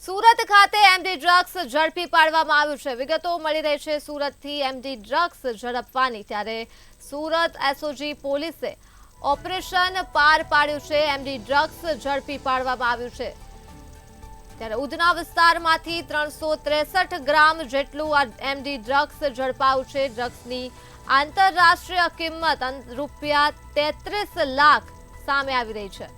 સુરત ખાતે MD drugs ઝડપી પાડવામાં આવ્યું છે। વિગતો મળી રહી છે સુરતથી એમડી ડ્રગ્સ ઝડપવાની। ત્યારે સુરત એસઓજી પોલીસે ઓપરેશન પાર પાડ્યું છે। એમડી ડ્રગ્સ ઝડપી પાડવામાં આવ્યું છે। ત્યારે ઉધના વિસ્તારમાંથી 363 ગ્રામ જેટલું આ એમડી ડ્રગ્સ ઝડપાયું છે। ડ્રગ્સની આંતરરાષ્ટ્રીય કિંમત ₹33 લાખ સામે આવી રહી છે।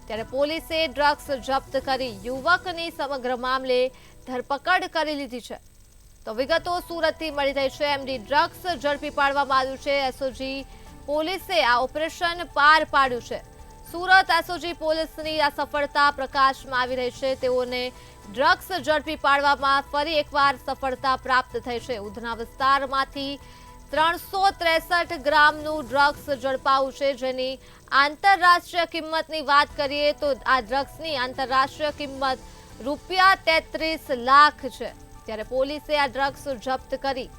ત્યારે પોલીસે ડ્રગ્સ જપ્ત કરી યુવકની સમગ્ર મામલે ધરપકડ કરી લીધી છે। તો વિગતો સુરતથી મળી રહી છે। એમડી ડ્રગ્સ ઝડપી પાડવામાં આવ્યું છે। એસઓજી પોલીસે આ ઓપરેશન પાર પાડ્યું છે। સુરત એસઓજી પોલીસની આ સફળતા પ્રકાશમાં આવી રહી છે। તેઓને ડ્રગ્સ ઝડપી પાડવામાં ફરી એકવાર સફળતા પ્રાપ્ત થઈ છે। ઉધના વિસ્તારમાંથી 363 ગ્રામનું ડ્રગ્સ ઝડપાયું છે, જેની આંતરરાષ્ટ્રીય કિંમતની વાત કરીએ તો આ ડ્રગ્સની આંતરરાષ્ટ્રીય કિંમત ₹33 લાખ છે। ત્યારે પોલીસે આ ડ્રગ્સ જપ્ત કરી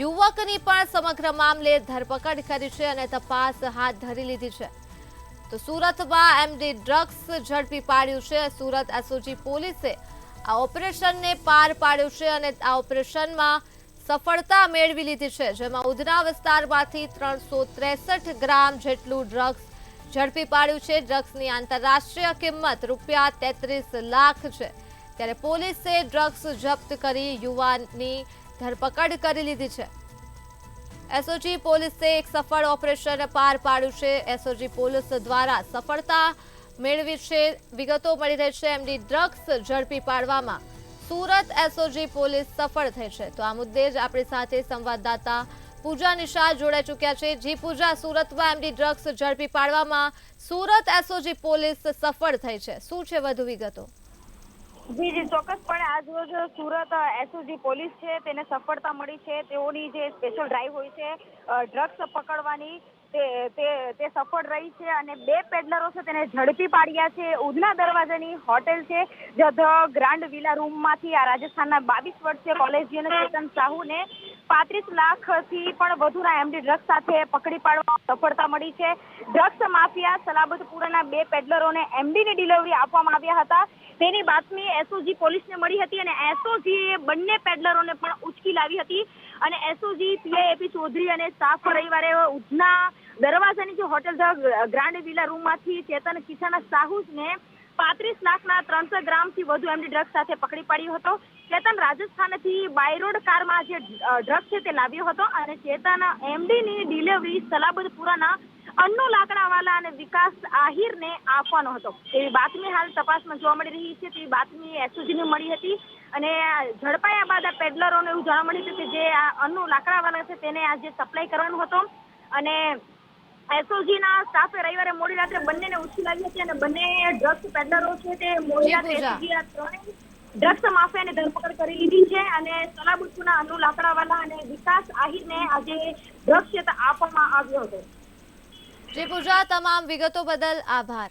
યુવકની પણ સમગ્ર મામલે ધરપકડ કરી છે અને તપાસ હાથ ધરી લીધી છે। તો સુરતમાં એમડી ડ્રગ્સ ઝડપી પાડ્યું છે। સુરત એસઓજી પોલીસે આ ઓપરેશનને પાર પાડ્યું છે અને આ ઓપરેશનમાં સફળતા મેળવી લીધી છે, જેમાં ઉધના વિસ્તારમાંથી 363 ગ્રામ જેટલું ડ્રગ્સ ઝડપી પાડ્યું છે। ડ્રગ્સની આંતરરાષ્ટ્રીય કિંમત ₹33 લાખ છે। ત્યારે પોલીસે ડ્રગ્સ જપ્ત કરી યુવાનની ધરપકડ કરી લીધી છે। એસઓજી પોલીસે એક સફળ ઓપરેશન પાર પાડ્યું છે। એસઓજી પોલીસ દ્વારા સફળતા મેળવી છે। વિગતો મળી રહી છે એમડી ડ્રગ્સ ઝડપી પાડવામાં સુરત એસઓજી પોલીસ સફળ થઈ છે। તો આ મુદ્દે જ આપણી સાથે સંવાદદાતા પૂજા નિશાળ જોડાઈ ચૂક્યા છે। જી પૂજા, સુરતમાં એમડી ડ્રગ્સ ઝડપી પાડવામાં સુરત એસઓજી પોલીસ સફળ થઈ છે, શું છે વધુ વિગતો? જી ચોક્કસપણે આજ રોજ સુરત એસઓજી પોલીસ છે તેને સફળતા મળી છે। તેઓની જે સ્પેશિયલ ડ્રાઈવ હોય છે ડ્રગ્સ પકડવાની તે સફળ રહી છે અને 2 પેડલરો છે તેને ઝડપી પાડ્યા છે। ઉધના દરવાજાની હોટેલ છે ધ ગ્રાન્ડ વિલા રૂમમાંથી આ રાજસ્થાનના 22 વર્ષીય કોલેજિયન ચેતન સાહુને 35 લાખથી પણ વધુના એમડી ડ્રગ્સ સાથે પકડી પાડવામાં સફળતા મળી છે। ડ્રગ્સ માફિયા સલાબતપુરાના 2 પેડલરોને એમડીની ડિલિવરી આપવામાં આવ્યા હતા, તેની બાતમી એસઓજી પોલીસને મળી હતી અને એસઓજી બંને પેડલરોને પણ ઉચકી લાવી હતી અને એસઓજી પીઆઈએપી ચૌધરી અને સ્ટાફ રવિવારે ઉધના દરવાજાની જે હોટેલ ધ ગ્રાન્ડ વિલા રૂમમાંથી ચેતન કિશન સાહુને 35 લાખના 300 ગ્રામથી વધુ એમડી ડ્રગ્સ સાથે પકડી પાડ્યો હતો। ચેતન રાજસ્થાનથી બાયરોડ કારમાં જે ડ્રગ્સ છે તે લાવ્યો હતો અને ચેતન એમડીની ડિલિવરી સલાબતપુરાના અન્નુ લાકડાવાલા અને વિકાસ આહિરને આપવાનો હતો, એવી બાતમી હાલ તપાસમાં જોવા મળી રહી છે। તેવી બાતમી એસઓજીને મળી હતી અને ઝડપાયા બાદ આ પેડલરોને એવું જાણવા મળ્યું હતું કે જે આ અન્નુ લાકડાવાલા છે તેને આ જે સપ્લાય કરવાનો હતો અને એસઓજીના સ્ટાફે રવિવારે મોડી રાત્રે બંનેને ઉચકી લાવી હતી અને બંને ડ્રગ્સ પેડલરો છે તે મોડી રાત્રે એસઓજી આ ત્રણેય ડ્રગ્સ માફિયાની ધરપકડ કરી લીધી છે અને સલાબતપુરના અન્નુ લાકડાવાલા અને વિકાસ આહિરને આજે ડ્રગ્સ છે તે આપવામાં આવ્યો હતો। જી પૂજા, તમામ વિગતો બદલ આભાર।